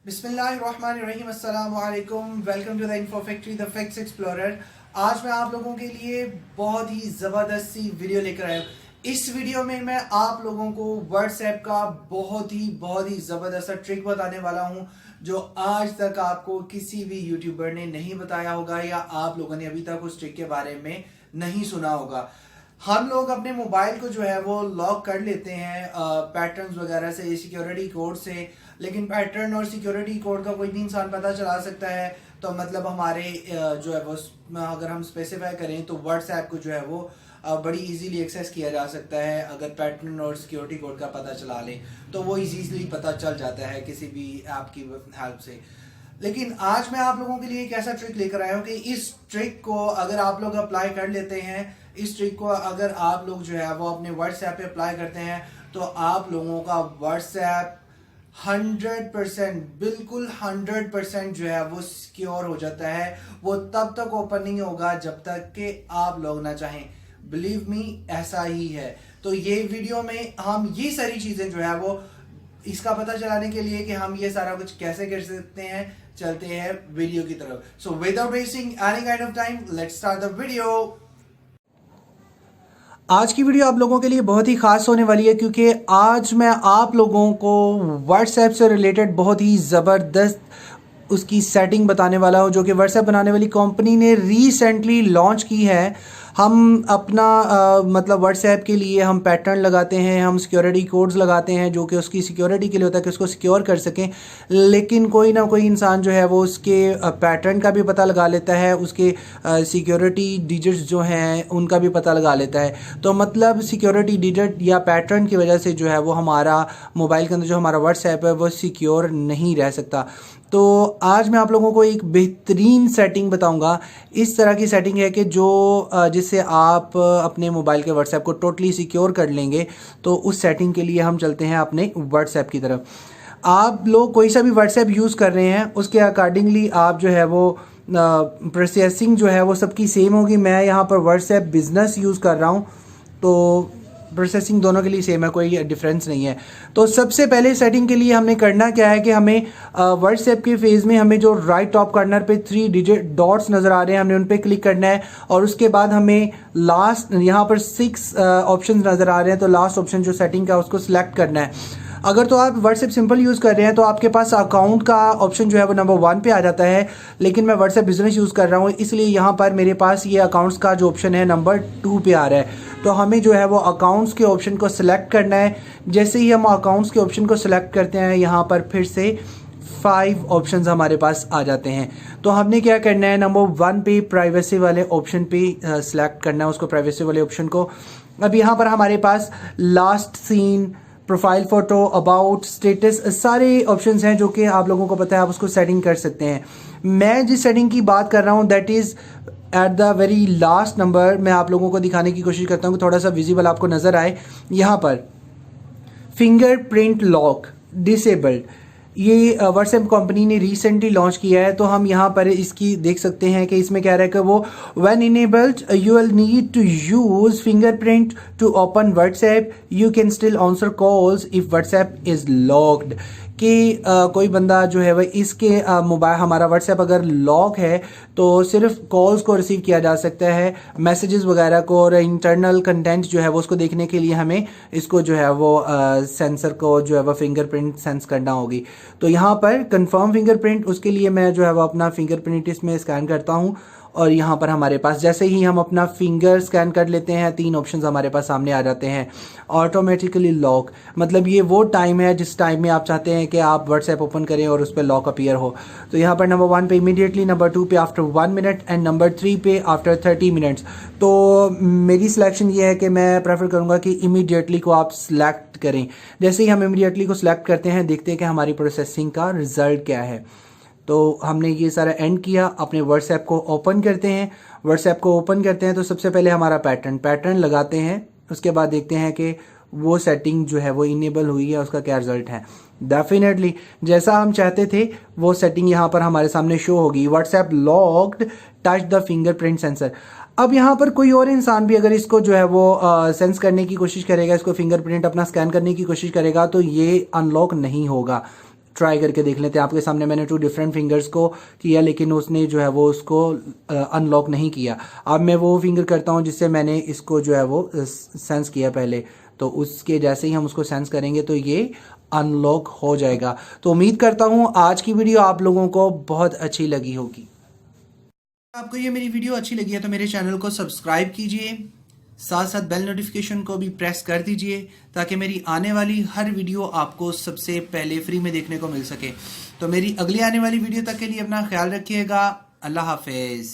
बिस्मिल्लाहिर्रहमानिर्रहीम अस्सलाम वालेकुम। Welcome to the info factory the facts explorer. आज मैं आप लोगों के लिए बहुत ही ज़बरदस्त सी वीडियो लेकर आया हूँ। इस वीडियो में मैं आप लोगों को व्हाट्सएप का बहुत ही ज़बरदस्त सा ट्रिक बताने वाला हूँ जो आज तक आपको किसी भी यूट्यूबर ने नहीं बताया होगा या आप लोगों ने अभी तक उस ट्रिक के बारे में नहीं सुना होगा। हम लोग अपने मोबाइल को जो है वो लॉक कर लेते हैं पैटर्न्स वगैरह से, सिक्योरिटी कोड से, लेकिन पैटर्न और सिक्योरिटी कोड का कोई भी इंसान पता चला सकता है। तो मतलब हमारे जो है वो अगर हम स्पेसिफाई करें तो व्हाट्सएप को जो है वो बड़ी इजीली एक्सेस किया जा सकता है। अगर पैटर्न और सिक्योरिटी कोड का पता चला लें तो वो इजीली पता चल जाता है किसी भी ऐप की हेल्प से। लेकिन आज मैं आप लोगों के लिए एक ऐसा ट्रिक लेकर आया हूँ कि इस ट्रिक को अगर आप लोग अप्लाई कर लेते हैं, इस ट्रिक को अगर आप लोग जो है वो अपने व्हाट्सएप पे अप्लाई करते हैं तो आप लोगों का व्हाट्सएप 100% बिल्कुल 100% जो है वो सिक्योर हो जाता है। वो तब तक ओपन नहीं होगा जब तक कि आप लोग ना चाहें। बिलीव मी, ऐसा ही है। तो ये वीडियो में हम ये सारी चीजें जो है वो इसका पता चलाने के लिए कि हम ये सारा कुछ कैसे कर सकते हैं, चलते हैं वीडियो की तरफ। So without wasting any kind of time, let's start the video. आज की वीडियो आप लोगों के लिए बहुत ही खास होने वाली है क्योंकि आज मैं आप लोगों को व्हाट्सएप से रिलेटेड बहुत ही ज़बरदस्त उसकी सेटिंग बताने वाला हूँ जो कि व्हाट्सएप बनाने वाली कंपनी ने रिसेंटली लॉन्च की है। हम अपना मतलब व्हाट्सएप के लिए हम पैटर्न लगाते हैं, हम सिक्योरिटी कोड्स लगाते हैं जो कि उसकी सिक्योरिटी के लिए होता है कि उसको सिक्योर कर सकें। लेकिन कोई ना कोई इंसान जो है वो उसके पैटर्न का भी पता लगा लेता है, उसके सिक्योरिटी डिजिट्स जो हैं उनका भी पता लगा लेता है। तो मतलब सिक्योरिटी डिजिट या पैटर्न की वजह से जो है वो हमारा मोबाइल के अंदर जो हमारा व्हाट्सएप है वो सिक्योर नहीं रह सकता। तो आज मैं आप लोगों को एक बेहतरीन सेटिंग बताऊंगा। इस तरह की सेटिंग है कि जो जिससे आप अपने मोबाइल के व्हाट्सएप को टोटली सिक्योर कर लेंगे। तो उस सेटिंग के लिए हम चलते हैं अपने व्हाट्सएप की तरफ। आप लोग कोई सा भी व्हाट्सएप यूज़ कर रहे हैं उसके अकॉर्डिंगली आप जो है वो प्रोसेसिंग जो है वो सबकी सेम होगी। मैं यहाँ पर व्हाट्सएप बिजनेस यूज़ कर रहा हूँ तो प्रोसेसिंग दोनों के लिए सेम है, कोई डिफरेंस नहीं है। तो सबसे पहले सेटिंग के लिए हमने करना क्या है कि हमें व्हाट्सएप के फेज़ में हमें जो राइट टॉप कॉर्नर पे 3 डिजिट डॉट्स नज़र आ रहे हैं, हमने उन पर क्लिक करना है और उसके बाद हमें लास्ट यहाँ पर 6 ऑप्शन नज़र आ रहे हैं। तो लास्ट ऑप्शन जो सेटिंग का उसको सिलेक्ट करना है। अगर तो आप व्हाट्सएप सिंपल यूज़ कर रहे हैं तो आपके पास अकाउंट का ऑप्शन जो है वो नंबर 1 पे आ जाता है। लेकिन मैं व्हाट्सएप बिजनेस यूज़ कर रहा हूँ इसलिए यहाँ पर मेरे पास ये अकाउंट्स का जो ऑप्शन है नंबर 2 पे आ रहा है। तो हमें जो है वो अकाउंट्स के ऑप्शन को सिलेक्ट करना है। जैसे ही हम अकाउंट्स के ऑप्शन को सिलेक्ट करते हैं यहाँ पर फिर से 5 ऑप्शंस हमारे पास आ जाते हैं। तो हमने क्या करना है, नंबर 1 पे प्राइवेसी वाले ऑप्शन पे सिलेक्ट करना है उसको, प्राइवेसी वाले ऑप्शन को। अब यहाँ पर हमारे पास last seen, profile photo, about, status सारे ऑप्शंस हैं जो कि आप लोगों को पता है, आप उसको सेटिंग कर सकते हैं। मैं जिस सेटिंग की बात कर रहा हूँ that is at the very last number. मैं आप लोगों को दिखाने की कोशिश करता हूँ कि थोड़ा सा विजिबल आपको नज़र आए। यहाँ पर फिंगरप्रिंट लॉक डिसेबल्ड, ये व्हाट्सएप कंपनी ने रिसेंटली लॉन्च किया है। तो हम यहाँ पर इसकी देख सकते हैं कि इसमें क्या रहा है कि वो when enabled you will need to use fingerprint to open WhatsApp, you can still answer calls if WhatsApp is locked. कि कोई बंदा जो है वह इसके मोबाइल हमारा व्हाट्सएप अगर लॉक है तो सिर्फ कॉल्स को रिसीव किया जा सकता है, मैसेजेस वगैरह को और इंटरनल कंटेंट जो है वो उसको देखने के लिए हमें इसको जो है वो सेंसर को जो है वो फिंगरप्रिंट सेंस करना होगी। तो यहाँ पर कंफर्म फिंगरप्रिंट, उसके लिए मैं जो है वो अपना फिंगरप्रिंट इसमें स्कैन करता हूँ और यहाँ पर हमारे पास जैसे ही हम अपना फिंगर स्कैन कर लेते हैं 3 ऑप्शंस हमारे पास सामने आ जाते हैं। ऑटोमेटिकली लॉक, मतलब ये वो टाइम है जिस टाइम में आप चाहते हैं कि आप व्हाट्सएप ओपन करें और उस पर लॉक अपीयर हो। तो यहाँ पर नंबर 1 पे इमीडिएटली, नंबर 2 पे आफ्टर 1 मिनट एंड नंबर 3 पे आफ्टर 30 मिनट्स। तो मेरी सिलेक्शन ये है कि मैं प्रेफर करूँगा कि इमीडिएटली को आप सिलेक्ट करें। जैसे ही हम इमीडिएटली को सिलेक्ट करते हैं देखते हैं कि हमारी प्रोसेसिंग का रिजल्ट क्या है। तो हमने ये सारा एंड किया, अपने व्हाट्सएप को ओपन करते हैं। व्हाट्सएप को ओपन करते हैं तो सबसे पहले हमारा पैटर्न लगाते हैं। उसके बाद देखते हैं कि वो सेटिंग जो है वो इनेबल हुई है, उसका क्या रिजल्ट है। डेफिनेटली जैसा हम चाहते थे वो सेटिंग यहाँ पर हमारे सामने शो होगी। WhatsApp locked, touch the fingerprint sensor. अब यहाँ पर कोई और इंसान भी अगर इसको जो है वो सेंस करने की कोशिश करेगा, इसको फिंगरप्रिंट अपना स्कैन करने की कोशिश करेगा तो ये अनलॉक नहीं होगा। ट्राई करके देख लेते हैं। आपके सामने मैंने 2 डिफरेंट फिंगर्स को किया, लेकिन उसने जो है वो उसको अनलॉक नहीं किया। अब मैं वो फिंगर करता हूँ जिससे मैंने इसको जो है वो सेंस किया पहले, तो उसके जैसे ही हम उसको सेंस करेंगे तो ये अनलॉक हो जाएगा। तो उम्मीद करता हूँ आज की वीडियो आप लोगों को बहुत अच्छी लगी होगी। आपको ये मेरी वीडियो अच्छी लगी है तो मेरे चैनल को सब्सक्राइब कीजिए, साथ साथ बेल नोटिफिकेशन को भी प्रेस कर दीजिए ताकि मेरी आने वाली हर वीडियो आपको सबसे पहले फ्री में देखने को मिल सके। तो मेरी अगली आने वाली वीडियो तक के लिए अपना ख्याल रखिएगा। अल्लाह हाफिज़।